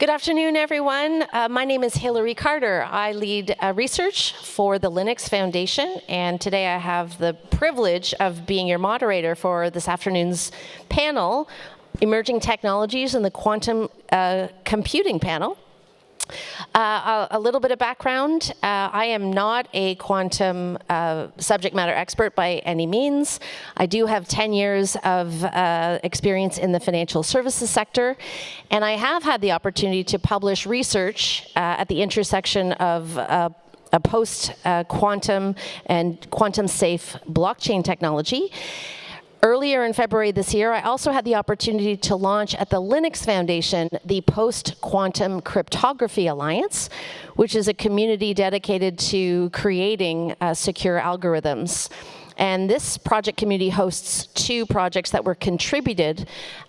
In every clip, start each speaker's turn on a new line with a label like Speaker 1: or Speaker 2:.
Speaker 1: Good afternoon, everyone. My name is Hilary Carter. I lead research for the Linux Foundation, and today I have the privilege of being your moderator for this afternoon's panel, Emerging Technologies in the Quantum Computing panel. A little bit of background. I am not a quantum subject matter expert by any means. I do have 10 years of experience in the financial services sector, and I have had the opportunity to publish research at the intersection of a post-quantum and quantum-safe blockchain technology. Earlier in February this year, I also had the opportunity to launch at the Linux Foundation the Post-Quantum Cryptography Alliance, which is a community dedicated to creating secure algorithms. And this project community hosts two projects that were contributed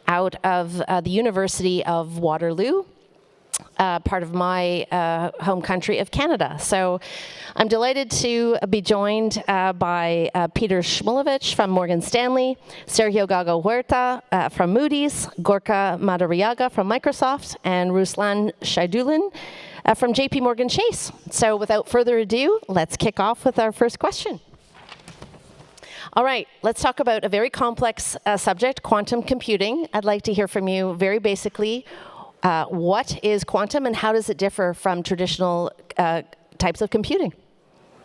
Speaker 1: out of the University of Waterloo, part of my home country of Canada. So I'm delighted to be joined by Peter Smulovics from Morgan Stanley, Sergio Gago Huerta from Moody's, Gorka Madariaga from Microsoft, and Ruslan Shaydulin from JPMorgan Chase. So without further ado, let's kick off with our first question. All right, let's talk about a very complex subject, quantum computing. I'd like to hear from you very basically. What is quantum and how does it differ from traditional types of computing?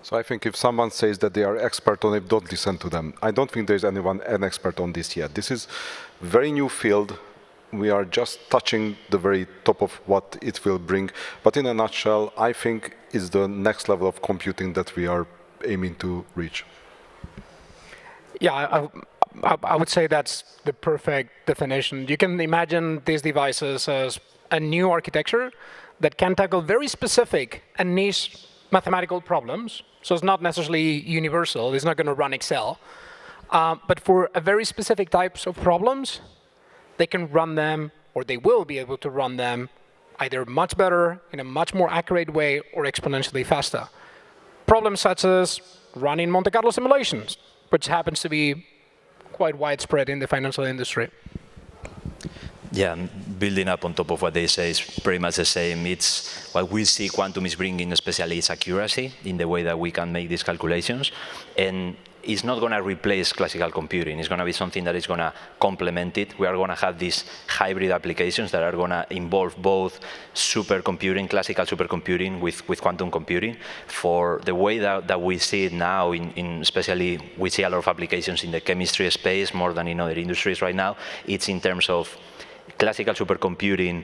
Speaker 2: So I think if someone says that they are expert on it, don't listen to them. I don't think there's anyone an expert on this yet. This is a very new field. We are just touching the very top of what it will bring. But in a nutshell, I think it's the next level of computing that we are aiming to reach.
Speaker 3: Yeah, I would say that's the perfect definition. You can imagine these devices as a new architecture that can tackle very specific and niche mathematical problems. So it's not necessarily universal. It's not going to run Excel. But for a very specific types of problems, they can run them, or they will be able to run them either much better, in a much more accurate way, or exponentially faster. Problems such as running Monte Carlo simulations, which happens to be quite widespread in the financial industry.
Speaker 4: Yeah, building up on top of what they say is pretty much the same. It's what we see quantum is bringing, especially its accuracy in the way that we can make these calculations. And it's not going to replace classical computing. It's going to be something that is going to complement it. We are going to have these hybrid applications that are going to involve both supercomputing, classical supercomputing with quantum computing. For the way that we see it now, especially we see a lot of applications in the chemistry space more than in other industries right now. It's in terms of classical supercomputing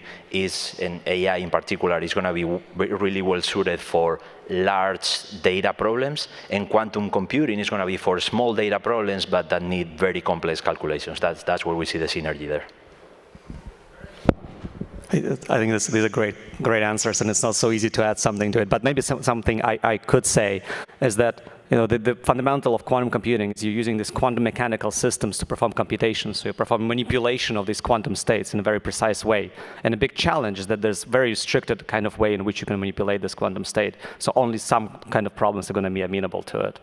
Speaker 4: and AI in particular is going to be really well suited for large data problems, and quantum computing is going to be for small data problems but that need very complex calculations. That's where we see the synergy there.
Speaker 5: I think these are great answers, and it's not so easy to add something to it. But maybe something I could say is that the fundamental of quantum computing is you're using these quantum mechanical systems to perform computations. So you perform manipulation of these quantum states in a very precise way. And a big challenge is that there's very restricted kind of way in which you can manipulate this quantum state. So only some kind of problems are going to be amenable to it.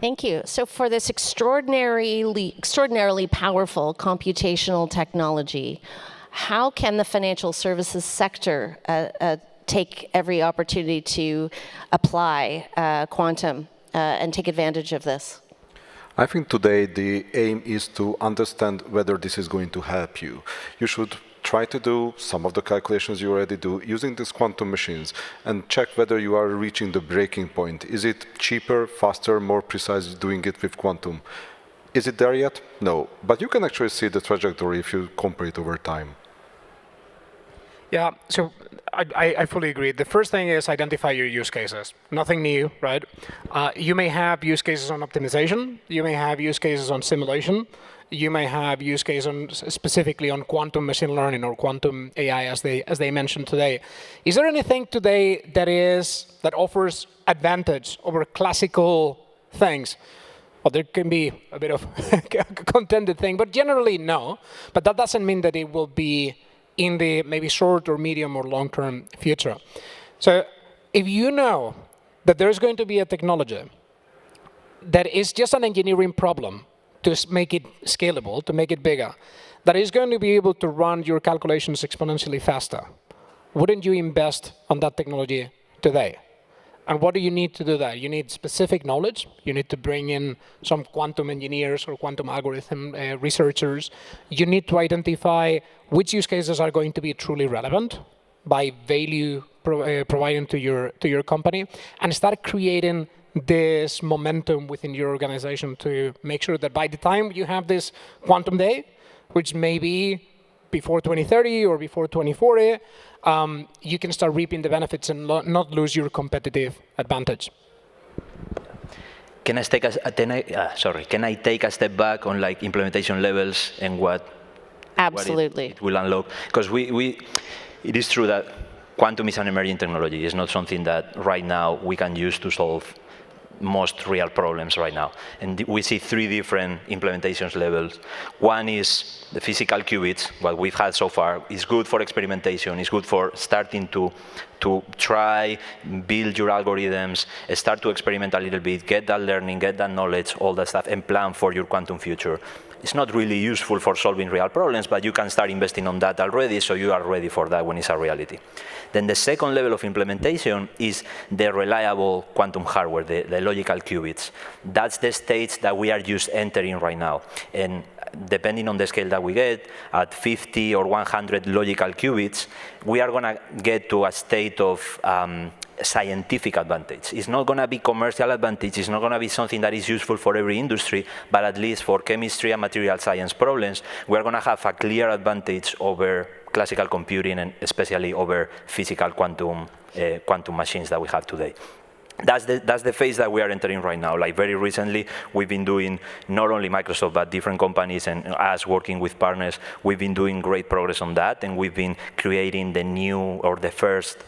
Speaker 1: Thank you. So for this extraordinarily powerful computational technology, how can the financial services sector take every opportunity to apply quantum and take advantage of this?
Speaker 2: I think today the aim is to understand whether this is going to help you. You should try to do some of the calculations you already do using these quantum machines and check whether you are reaching the breaking point. Is it cheaper, faster, more precise doing it with quantum? Is it there yet? No. But you can actually see the trajectory if you compare it over time.
Speaker 3: Yeah, so I fully agree. The first thing is identify your use cases. Nothing new, right? You may have use cases on optimization. You may have use cases on simulation. You may have use cases specifically on quantum machine learning or quantum AI, as they mentioned today. Is there anything today that offers advantage over classical things? Well, there can be a bit of a contended thing, but generally no. But that doesn't mean that it will be in the maybe short or medium or long-term future. So if you know that there's going to be a technology that is just an engineering problem to make it scalable, to make it bigger, that is going to be able to run your calculations exponentially faster, wouldn't you invest on that technology today? And what do you need to do that? You need specific knowledge. You need to bring in some quantum engineers or quantum algorithm researchers. You need to identify which use cases are going to be truly relevant by value providing to your company, and start creating this momentum within your organization to make sure that by the time you have this quantum day, which may be before 2030 or before 2040, you can start reaping the benefits and not lose your competitive advantage.
Speaker 4: Can I take a step back on like implementation levels and what
Speaker 1: Absolutely.
Speaker 4: it will unlock? Because it is true that quantum is an emerging technology. It's not something that right now we can use to solve most real problems right now. And we see 3 different implementation levels. One is the physical qubits. What we've had so far is good for experimentation. It's good for starting to try, build your algorithms, start to experiment a little bit, get that learning, get that knowledge, all that stuff, and plan for your quantum future. It's not really useful for solving real problems, but you can start investing on that already, so you are ready for that when it's a reality. Then the second level of implementation is the reliable quantum hardware, the logical qubits. That's the stage that we are just entering right now. And depending on the scale that we get, at 50 or 100 logical qubits, we are going to get to a state of scientific advantage. It's not going to be commercial advantage. It's not going to be something that is useful for every industry, but at least for chemistry and material science problems, we're going to have a clear advantage over classical computing and especially over physical quantum machines that we have today. That's the phase that we are entering right now. Like very recently, we've been doing, not only Microsoft, but different companies and us working with partners, we've been doing great progress on that, and we've been creating the new or the first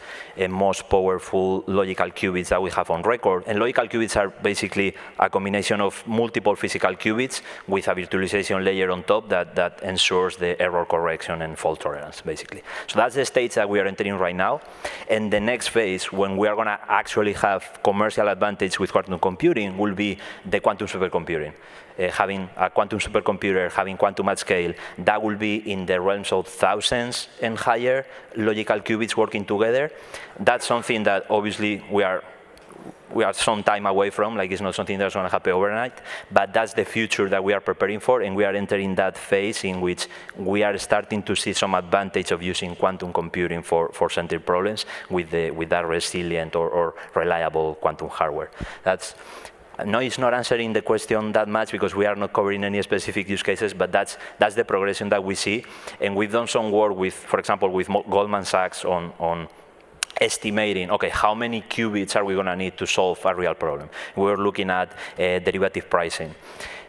Speaker 4: most powerful logical qubits that we have on record. And logical qubits are basically a combination of multiple physical qubits with a virtualization layer on top that ensures the error correction and fault tolerance, basically. So that's the stage that we are entering right now. And the next phase, when we are going to actually have commercial advantage with quantum computing, will be the quantum supercomputing. Having a quantum supercomputer, having quantum at scale, that will be in the realms of thousands and higher logical qubits working together. That's something that obviously we are some time away from, like it's not something that's going to happen overnight, but that's the future that we are preparing for, and we are entering that phase in which we are starting to see some advantage of using quantum computing for certain problems with that resilient or reliable quantum hardware. No, it's not answering the question that much because we are not covering any specific use cases, but that's the progression that we see. And we've done some work with, for example, with Goldman Sachs on estimating, okay, how many qubits are we going to need to solve a real problem? We were looking at derivative pricing.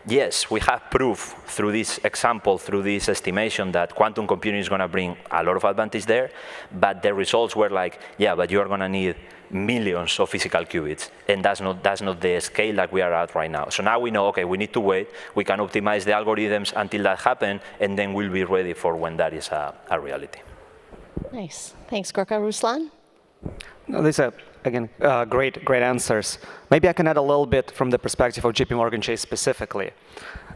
Speaker 4: Yes, we have proof through this example, through this estimation, that quantum computing is going to bring a lot of advantage there, but the results were like, yeah, but you are going to need millions of physical qubits, and that's not the scale that we are at right now. So now we know, okay, we need to wait, we can optimize the algorithms until that happens, and then we'll be ready for when that is a reality.
Speaker 1: Nice. Thanks, Gorka. Ruslan?
Speaker 5: No, these are, again, great answers. Maybe I can add a little bit from the perspective of JPMorgan Chase specifically.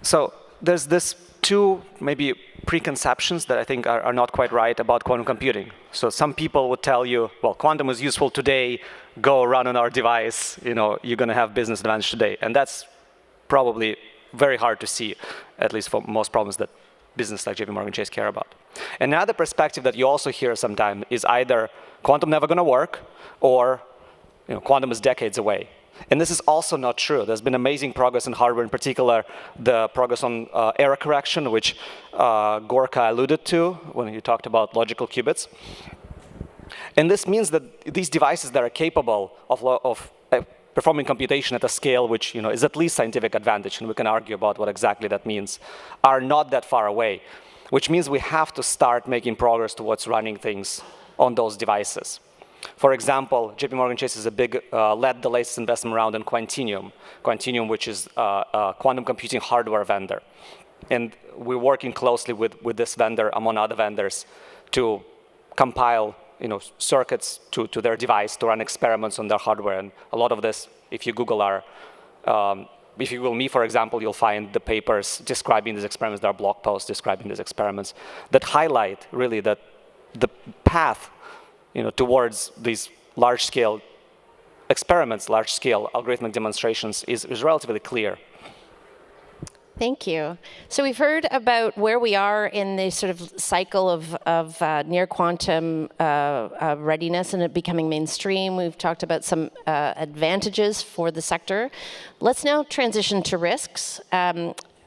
Speaker 5: So there's this 2 maybe preconceptions that I think are not quite right about quantum computing. So some people would tell you, well, quantum is useful today, go run on our device, you're going to have business advantage today. And that's probably very hard to see, at least for most problems that business like JPMorgan Chase care about. And another perspective that you also hear sometimes is either quantum never going to work, or quantum is decades away. And this is also not true. There's been amazing progress in hardware, in particular the progress on error correction, which Gorka alluded to when he talked about logical qubits. And this means that these devices that are capable of performing computation at a scale which is at least scientific advantage, and we can argue about what exactly that means, are not that far away, which means we have to start making progress towards running things on those devices. For example, JPMorgan Chase is led the latest investment round in Quantinuum, which is a quantum computing hardware vendor. And we're working closely with this vendor, among other vendors, to compile circuits to their device to run experiments on their hardware. And a lot of this, if you Google our if you Google me, for example, you'll find the papers describing these experiments. There are blog posts describing these experiments that highlight really that the path towards these large-scale experiments, large-scale algorithmic demonstrations is relatively clear.
Speaker 1: Thank you. So we've heard about where we are in the sort of cycle of near quantum readiness and it becoming mainstream. We've talked about some advantages for the sector. Let's now transition to risks.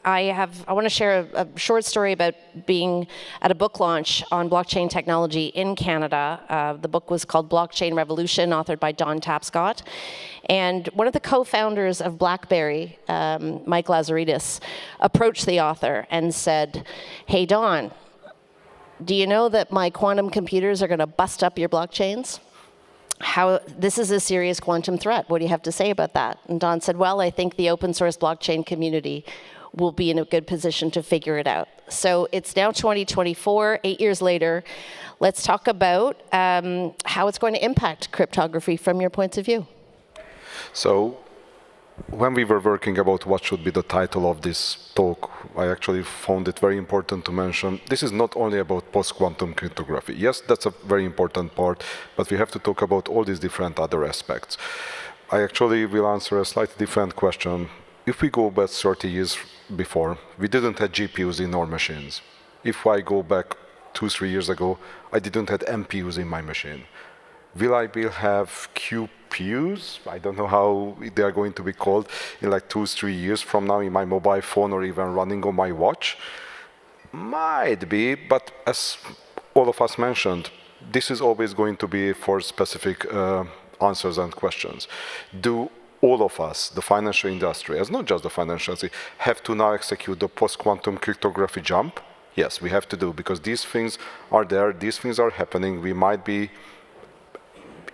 Speaker 1: I want to share a short story about being at a book launch on blockchain technology in Canada. The book was called Blockchain Revolution, authored by Don Tapscott. And one of the co-founders of BlackBerry, Mike Lazaridis, approached the author and said, "Hey, Don, do you know that my quantum computers are going to bust up your blockchains? This is a serious quantum threat. What do you have to say about that?" And Don said, "Well, I think the open source blockchain community will be in a good position to figure it out." So it's now 2024, 8 years later. Let's talk about how it's going to impact cryptography from your points of view.
Speaker 2: So when we were working about what should be the title of this talk, I actually found it very important to mention this is not only about post-quantum cryptography. Yes, that's a very important part, but we have to talk about all these different other aspects. I actually will answer a slightly different question. If we go back 30 years before, we didn't have GPUs in our machines. If I go back 2-3 years ago, I didn't have MPUs in my machine. Will I have QPUs? I don't know how they are going to be called in like 2-3 years from now in my mobile phone or even running on my watch. Might be, but as all of us mentioned, this is always going to be for specific answers and questions. Do all of us, the financial industry, as not just the financial industry, have to now execute the post-quantum cryptography jump? Yes, we have to do, because these things are there, these things are happening. We might be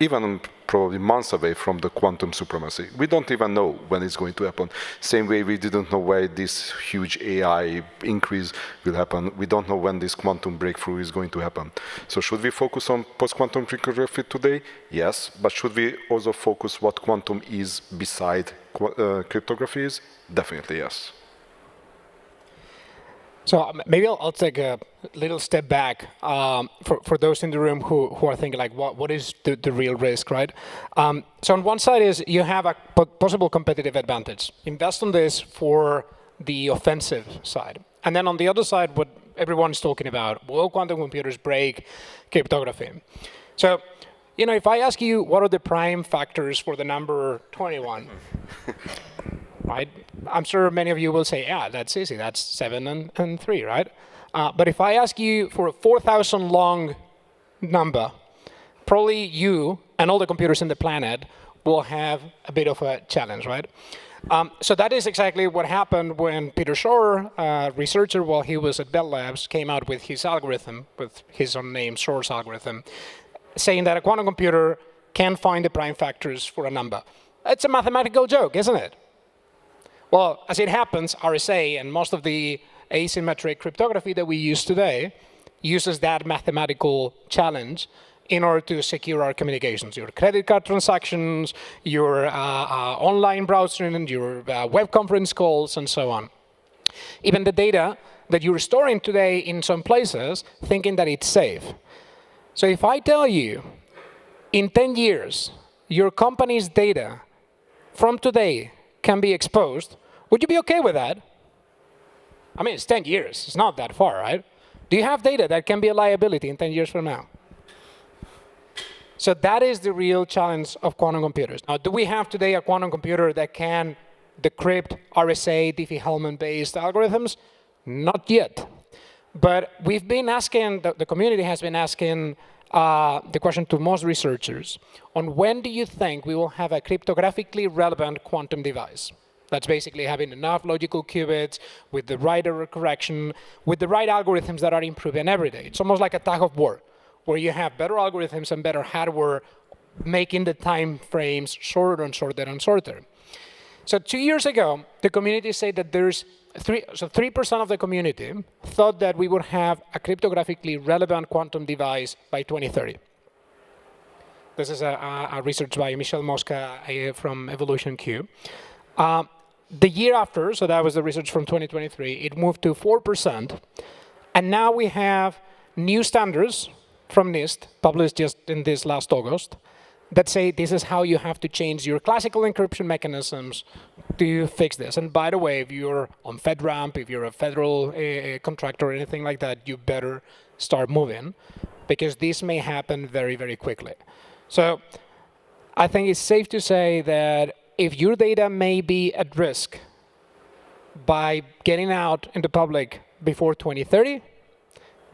Speaker 2: even probably months away from the quantum supremacy. We don't even know when it's going to happen. Same way we didn't know why this huge AI increase will happen. We don't know when this quantum breakthrough is going to happen. So should we focus on post-quantum cryptography today? Yes, but should we also focus what quantum is beside cryptography is? Definitely yes.
Speaker 3: So maybe I'll take a little step back for those in the room who are thinking like, what is the real risk, right? So on one side is you have a possible competitive advantage. Invest on this for the offensive side. And then on the other side, what everyone's talking about, will quantum computers break cryptography? So, if I ask you what are the prime factors for the number 21, right? I'm sure many of you will say, yeah, that's easy. That's 7 and 3, right? But if I ask you for a 4,000 long number, probably you and all the computers in the planet will have a bit of a challenge, right? So that is exactly what happened when Peter Shor, a researcher while he was at Bell Labs, came out with his algorithm, with his own name, Shor's algorithm, saying that a quantum computer can find the prime factors for a number. It's a mathematical joke, isn't it? Well, as it happens, RSA and most of the asymmetric cryptography that we use today uses that mathematical challenge in order to secure our communications, your credit card transactions, your online browsing, your web conference calls, and so on. Even the data that you're storing today in some places, thinking that it's safe. So if I tell you, in 10 years, your company's data from today can be exposed, would you be okay with that? I mean, it's 10 years. It's not that far, right? Do you have data that can be a liability in 10 years from now? So that is the real challenge of quantum computers. Now, do we have today a quantum computer that can decrypt RSA, Diffie-Hellman-based algorithms? Not yet. But we've been asking, the community has been asking the question to most researchers on when do you think we will have a cryptographically relevant quantum device? That's basically having enough logical qubits with the right error correction, with the right algorithms that are improving every day. It's almost like a tug of war, where you have better algorithms and better hardware making the time frames shorter and shorter and shorter. So 2 years ago, the community said that there's 3% of the community thought that we would have a cryptographically relevant quantum device by 2030. This is a research by Michel Mosca from Evolution Q. the year after, so that was the research from 2023, it moved to 4%. And now we have new standards from NIST, published just in this last August, that say this is how you have to change your classical encryption mechanisms to fix this. And by the way, if you're on FedRAMP, if you're a federal contractor or anything like that, you better start moving, because this may happen very, very quickly. So I think it's safe to say that if your data may be at risk by getting out in the public before 2030,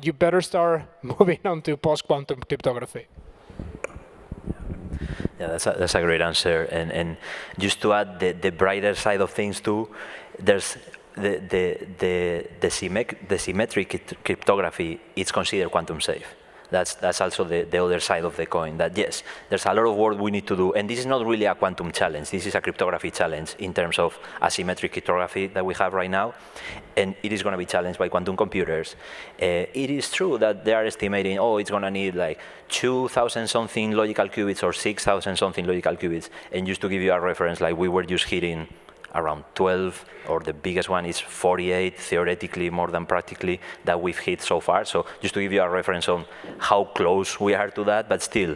Speaker 3: you better start moving on to post-quantum cryptography.
Speaker 4: Yeah, that's a great answer. And just to add the brighter side of things too, there's the symmetric cryptography is considered quantum safe. That's also the other side of the coin, that yes, there's a lot of work we need to do, and this is not really a quantum challenge, this is a cryptography challenge in terms of asymmetric cryptography that we have right now, and it is going to be challenged by quantum computers. It is true that they are estimating, oh, it's going to need like 2,000 something logical qubits or 6,000 something logical qubits, and just to give you a reference, like we were just hitting around 12, or the biggest one is 48, theoretically more than practically, that we've hit so far. So just to give you a reference on how close we are to that, but still,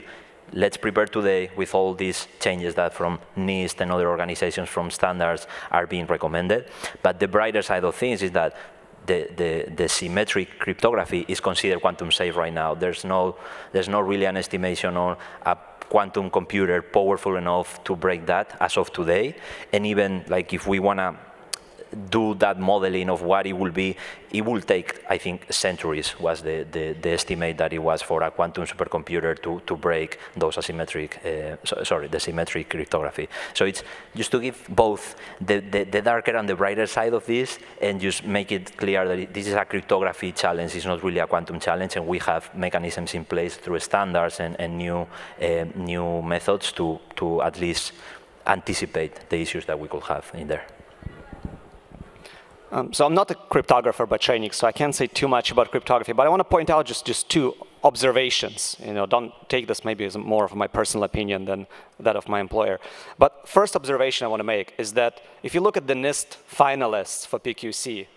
Speaker 4: let's prepare today with all these changes that from NIST and other organizations from standards are being recommended. But the brighter side of things is that the symmetric cryptography is considered quantum safe right now. There's no really an estimation on a quantum computer powerful enough to break that as of today. And even like if we want to do that modeling of what it will be, it will take, I think, centuries was the estimate that it was for a quantum supercomputer to break those asymmetric, the symmetric cryptography. So it's just to give both the darker and the brighter side of this, and just make it clear that this is a cryptography challenge, it's not really a quantum challenge, and we have mechanisms in place through standards and new methods to at least anticipate the issues that we could have in there.
Speaker 5: So I'm not a cryptographer by training, so I can't say too much about cryptography, but I want to point out just two observations. Don't take this maybe as more of my personal opinion than that of my employer. But first observation I want to make is that if you look at the NIST finalists for PQC,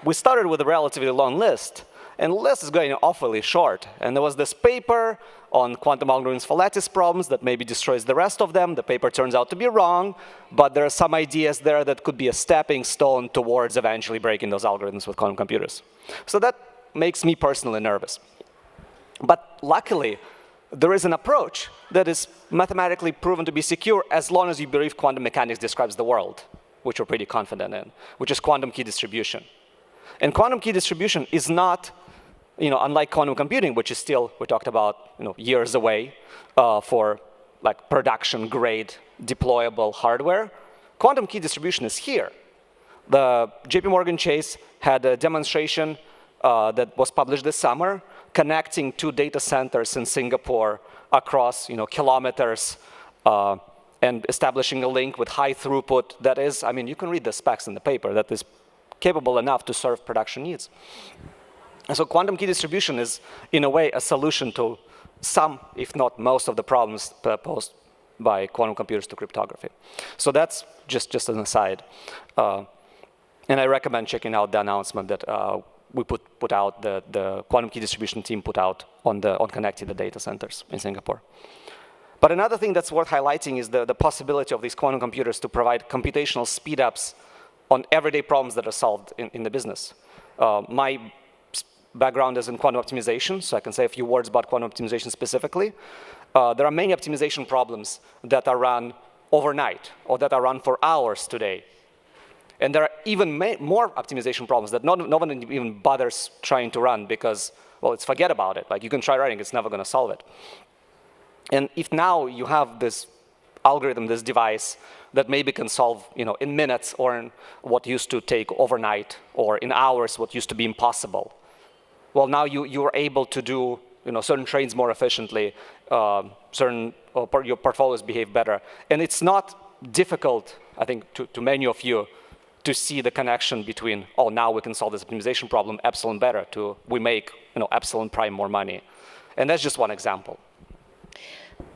Speaker 5: we started with a relatively long list, and the list is going awfully short. And there was this paper on quantum algorithms for lattice problems that maybe destroys the rest of them. The paper turns out to be wrong, but there are some ideas there that could be a stepping stone towards eventually breaking those algorithms with quantum computers. So that makes me personally nervous. But luckily, there is an approach that is mathematically proven to be secure as long as you believe quantum mechanics describes the world, which we're pretty confident in, which is quantum key distribution. And quantum key distribution is not, unlike quantum computing, which is still, we talked about, years away for like production grade deployable hardware, quantum key distribution is here. The JPMorgan Chase had a demonstration that was published this summer, connecting two data centers in Singapore across kilometers and establishing a link with high throughput that is, you can read the specs in the paper, that is capable enough to serve production needs. And so quantum key distribution is, in a way, a solution to some, if not most, of the problems posed by quantum computers to cryptography. So that's just an aside. And I recommend checking out the announcement that we put out, the quantum key distribution team put out on connecting the data centers in Singapore. But another thing that's worth highlighting is the possibility of these quantum computers to provide computational speed-ups on everyday problems that are solved in the business. My background is in quantum optimization, so I can say a few words about quantum optimization specifically. There are many optimization problems that are run overnight or that are run for hours today. And there are even more optimization problems that no one even bothers trying to run because, well, it's forget about it. Like, you can try writing, it's never going to solve it. And if now you have this algorithm, this device, that maybe can solve in minutes or in what used to take overnight or in hours what used to be impossible. Well, now you are able to do certain trades more efficiently, your portfolios behave better. And it's not difficult, I think, to many of you to see the connection between, oh, now we can solve this optimization problem epsilon better, to we make epsilon prime more money. And that's just one example.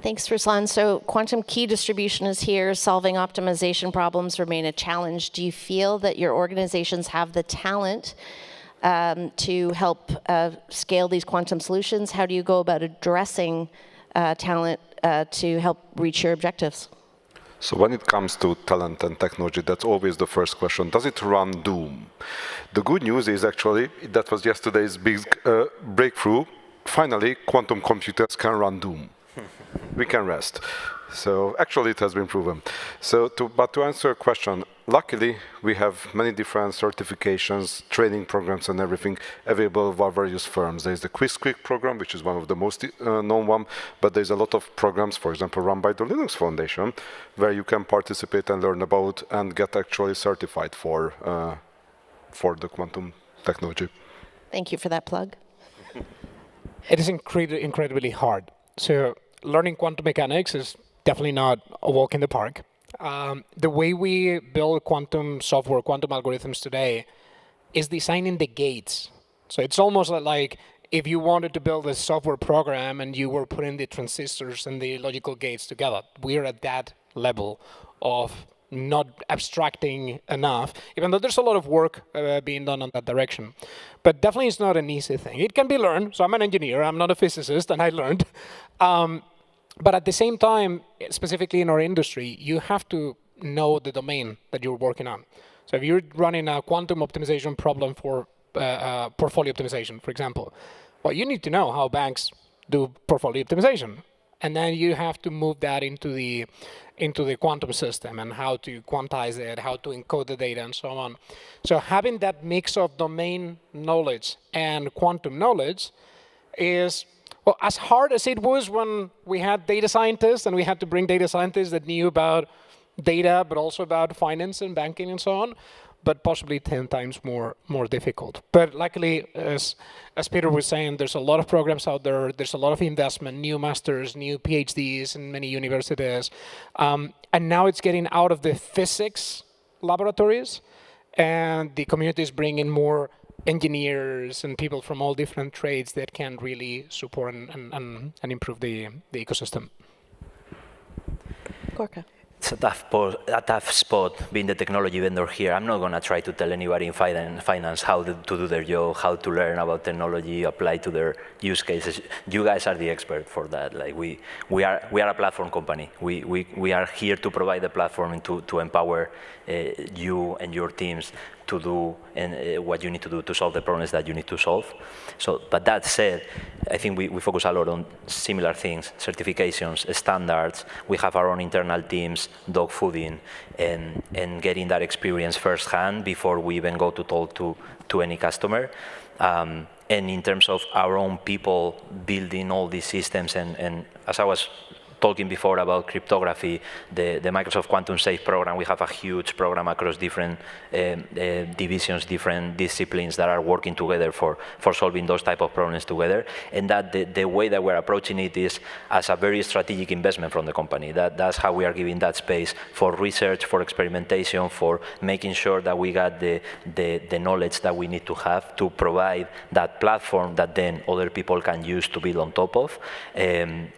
Speaker 1: Thanks, Ruslan. So quantum key distribution is here. Solving optimization problems remain a challenge. Do you feel that your organizations have the talent to help scale these quantum solutions? How do you go about addressing talent to help reach your objectives?
Speaker 2: So when it comes to talent and technology, that's always the first question. Does it run Doom? The good news is actually, that was yesterday's big breakthrough. Finally, quantum computers can run Doom. We can rest. So actually, it has been proven. But to answer your question, luckily, we have many different certifications, training programs, and everything available for various firms. There's the QuizQuick program, which is one of the most known one, but there's a lot of programs, for example, run by the Linux Foundation, where you can participate and learn about and get actually certified for the quantum technology.
Speaker 1: Thank you for that plug.
Speaker 3: It is incredibly hard. So learning quantum mechanics is definitely not a walk in the park. The way we build quantum software, quantum algorithms today, is designing the gates. So it's almost like if you wanted to build a software program and you were putting the transistors and the logical gates together. We're at that level of not abstracting enough, even though there's a lot of work being done on that direction. But definitely it's not an easy thing. It can be learned. So I'm an engineer, I'm not a physicist, and I learned. But at the same time, specifically in our industry, you have to know the domain that you're working on. So if you're running a quantum optimization problem for portfolio optimization, for example, well, you need to know how banks do portfolio optimization. And then you have to move that into the quantum system and how to quantize it, how to encode the data, and so on. So having that mix of domain knowledge and quantum knowledge is, well, as hard as it was when we had data scientists and we had to bring data scientists that knew about data, but also about finance and banking and so on, but possibly 10 times more difficult. But luckily, as Peter was saying, there's a lot of programs out there. There's a lot of investment, new masters, new PhDs in many universities. And now it's getting out of the physics laboratories, and the community is bringing more engineers and people from all different trades that can really support and improve the ecosystem.
Speaker 1: Gorka.
Speaker 4: It's a tough spot being the technology vendor here. I'm not going to try to tell anybody in finance how to do their job, how to learn about technology, apply to their use cases. You guys are the expert for that. Like we are a platform company. We are here to provide the platform and to empower you and your teams to do what you need to do to solve the problems that you need to solve. So, but that said, I think we focus a lot on similar things, certifications, standards. We have our own internal teams, dog fooding, and getting that experience firsthand before we even go to talk to any customer. And in terms of our own people building all these systems, and as I was talking before about cryptography, the Microsoft Quantum Safe program, we have a huge program across different divisions, different disciplines that are working together for solving those type of problems together. And that the way that we're approaching it is as a very strategic investment from the company. That's how we are giving that space for research, for experimentation, for making sure that we got the knowledge that we need to have to provide that platform that then other people can use to build on top of, and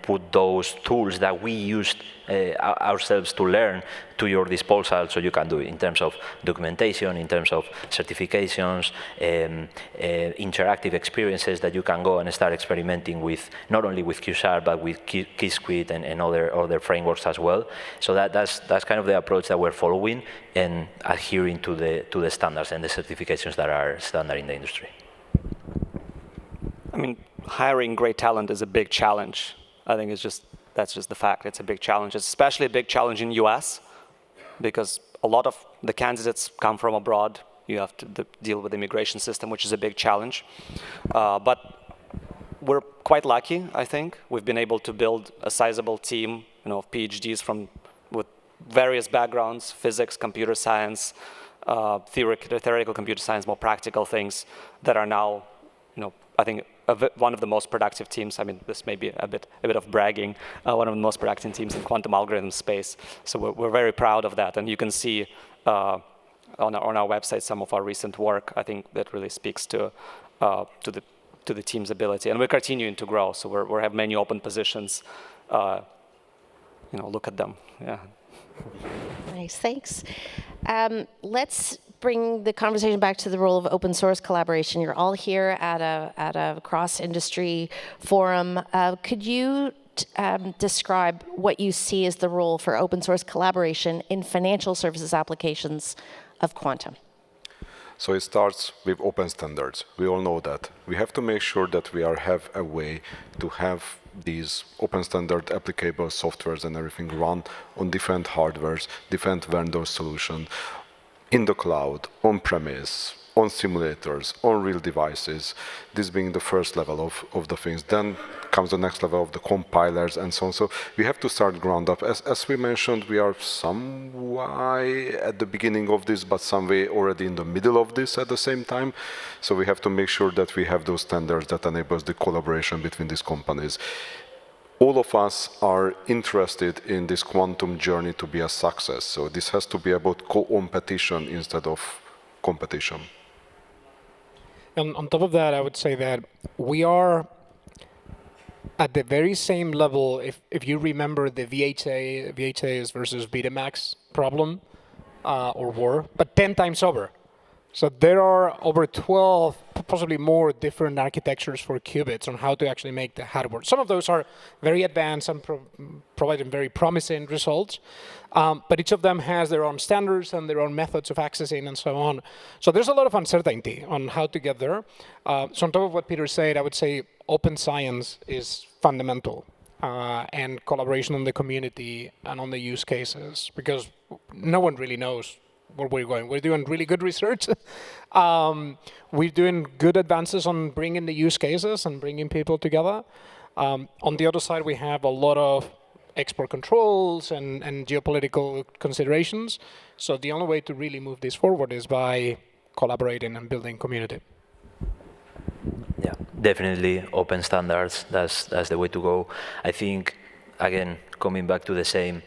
Speaker 4: put those tools that we used ourselves to learn to your disposal, so you can do it in terms of documentation, in terms of certifications, interactive experiences that you can go and start experimenting with, not only with QSharp, but with QuizQuick and other frameworks as well. So that's kind of the approach that we're following and adhering to the standards and the certifications that are standard in the industry.
Speaker 5: I mean, hiring great talent is a big challenge. I think that's just the fact. It's a big challenge. It's especially a big challenge in US because a lot of the candidates come from abroad. You have to deal with the immigration system, which is a big challenge. But we're quite lucky, I think. We've been able to build a sizable team, of PhDs with various backgrounds: physics, computer science, theoretical computer science, more practical things that are now, I think, one of the most productive teams. I mean, this may be a bit of bragging. One of the most productive teams in quantum algorithm space. So we're very proud of that, and you can see on our website some of our recent work. I think that really speaks to the to the team's ability. And we're continuing to grow, so we have many open positions. Look at them. Yeah.
Speaker 1: Nice, thanks. Let's bring the conversation back to the role of open source collaboration. You're all here at a cross-industry forum. Could you describe what you see as the role for open source collaboration in financial services applications of quantum?
Speaker 2: So it starts with open standards. We all know that. We have to make sure that we have a way to have these open standard applicable softwares and everything run on different hardwares, different vendor solutions, in the cloud, on-premise, on simulators, on real devices, this being the first level of the things. Then comes the next level of the compilers and so on. So we have to start ground up. As we mentioned, we are some way at the beginning of this, but some way already in the middle of this at the same time. So we have to make sure that we have those standards that enables the collaboration between these companies. All of us are interested in this quantum journey to be a success. So this has to be about co-competition instead of competition.
Speaker 3: And on top of that, I would say that we are at the very same level. If you remember the VHAs versus Betamax problem or war, but 10 times over. So there are over 12, possibly more, different architectures for qubits on how to actually make the hardware. Some of those are very advanced and providing very promising results, but each of them has their own standards and their own methods of accessing and so on. So there's a lot of uncertainty on how to get there. So on top of what Peter said, I would say open science is fundamental, and collaboration on the community and on the use cases, because no one really knows where we're going. We're doing really good research. We're doing good advances on bringing the use cases and bringing people together. On the other side, we have a lot of export controls and geopolitical considerations. So the only way to really move this forward is by collaborating and building community.
Speaker 4: Yeah, definitely open standards. That's the way to go. I think, again, coming back to the same,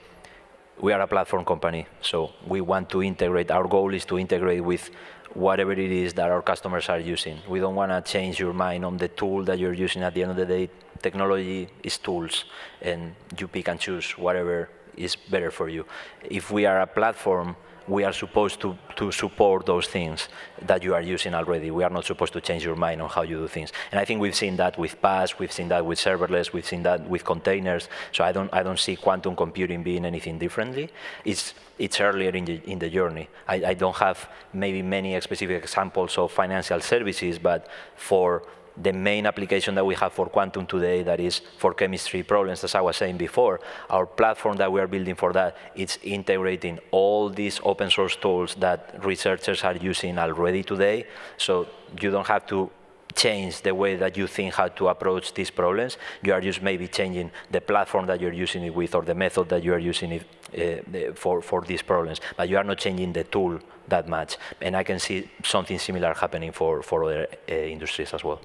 Speaker 4: we are a platform company, so we want to integrate. Our goal is to integrate with whatever it is that our customers are using. We don't want to change your mind on the tool that you're using. At the end of the day, technology is tools, and you pick and choose whatever is better for you. If we are a platform, we are supposed to support those things that you are using already. We are not supposed to change your mind on how you do things. And I think we've seen that with PaaS, we've seen that with serverless, we've seen that with containers. So I don't see quantum computing being anything differently. It's earlier in the journey. I don't have maybe many specific examples of financial services, but for the main application that we have for quantum today, that is for chemistry problems, as I was saying before, our platform that we are building for that, it's integrating all these open source tools that researchers are using already today. So you don't have to change the way that you think how to approach these problems. You are just maybe changing the platform that you're using it with, or the method that you are using it for these problems. But you are not changing the tool that much. And I can see something similar happening for other industries as well.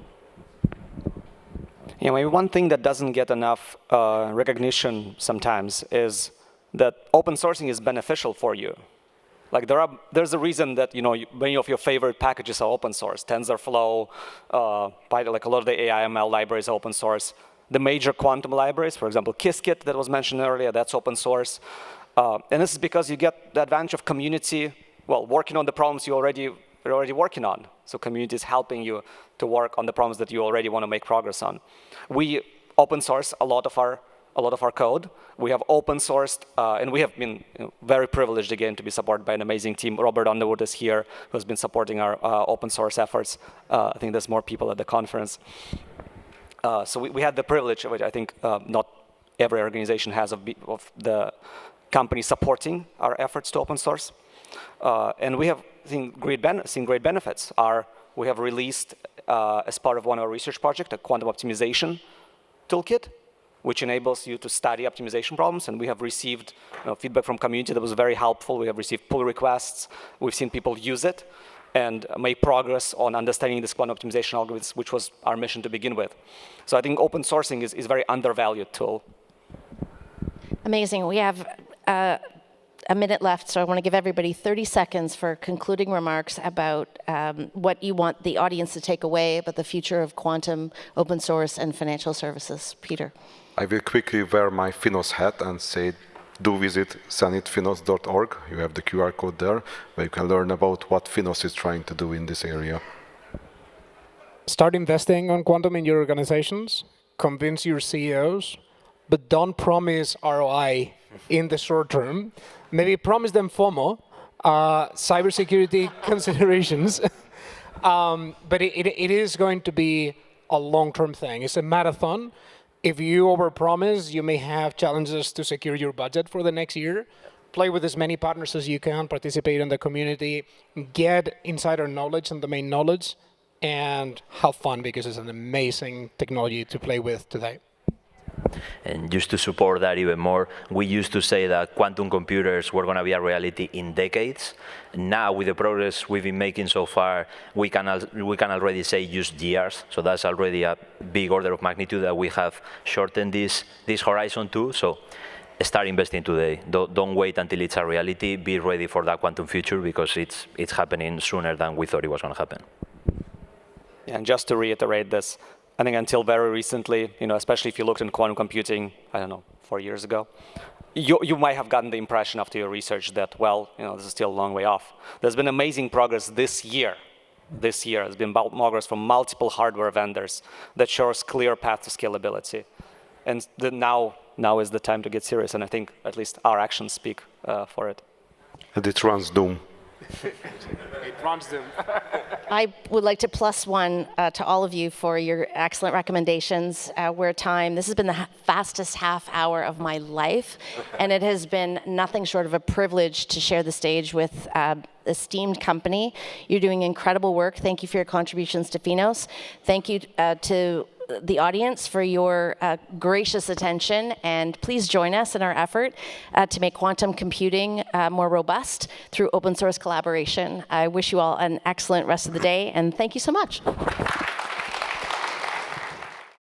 Speaker 5: Maybe one thing that doesn't get enough recognition sometimes is that open sourcing is beneficial for you. Like there's a reason that many of your favorite packages are open source. TensorFlow, like a lot of the AI/ML libraries are open source. The major quantum libraries, for example, Qiskit that was mentioned earlier, that's open source. And this is because you get the advantage of community, working on the problems you're already working on. So community is helping you to work on the problems that you already want to make progress on. We open source a lot of our code. We have open sourced, and we have been very privileged again to be supported by an amazing team. Robert Underwood is here, who has been supporting our open source efforts. I think there's more people at the conference. So we had the privilege, which I think not every organization has, of the company supporting our efforts to open source. And we have seen great benefits. We have released, as part of one of our research projects, a quantum optimization toolkit, which enables you to study optimization problems. And we have received feedback from community that was very helpful. We have received pull requests. We've seen people use it and make progress on understanding this quantum optimization algorithms, which was our mission to begin with. So I think open sourcing is a very undervalued tool.
Speaker 1: Amazing. We have a minute left, so I want to give everybody 30 seconds for concluding remarks about what you want the audience to take away about the future of quantum, open source, and financial services. Peter.
Speaker 2: I will quickly wear my FINOS hat and say, do visit sanitfinos.org. You have the QR code there, where you can learn about what FINOS is trying to do in this area.
Speaker 3: Start investing on quantum in your organizations. Convince your CEOs, but don't promise ROI in the short term. Maybe promise them FOMO, cybersecurity considerations. But it is going to be a long-term thing. It's a marathon. If you overpromise, you may have challenges to secure your budget for the next year. Play with as many partners as you can, participate in the community, get insider knowledge and domain knowledge, and have fun because it's an amazing technology to play with today.
Speaker 4: And just to support that even more, we used to say that quantum computers were going to be a reality in decades. Now, with the progress we've been making so far, we can already say just years. So that's already a big order of magnitude that we have shortened this horizon to. So start investing today. Don't wait until it's a reality. Be ready for that quantum future because it's happening sooner than we thought it was going to happen.
Speaker 5: And just to reiterate this, I think until very recently, especially if you looked in quantum computing, 4 years ago, you might have gotten the impression after your research that, well, this is still a long way off. There's been amazing progress this year. This year has been progress from multiple hardware vendors that shows clear path to scalability. And now is the time to get serious. And I think at least our actions speak for it.
Speaker 2: And it runs Doom.
Speaker 3: It runs them.
Speaker 1: I would like to +1 to all of you for your excellent recommendations. We're at time. This has been the fastest half hour of my life, and it has been nothing short of a privilege to share the stage with esteemed company. You're doing incredible work. Thank you for your contributions to FINOS. Thank you to the audience for your gracious attention, and please join us in our effort to make quantum computing more robust through open source collaboration. I wish you all an excellent rest of the day, and thank you so much.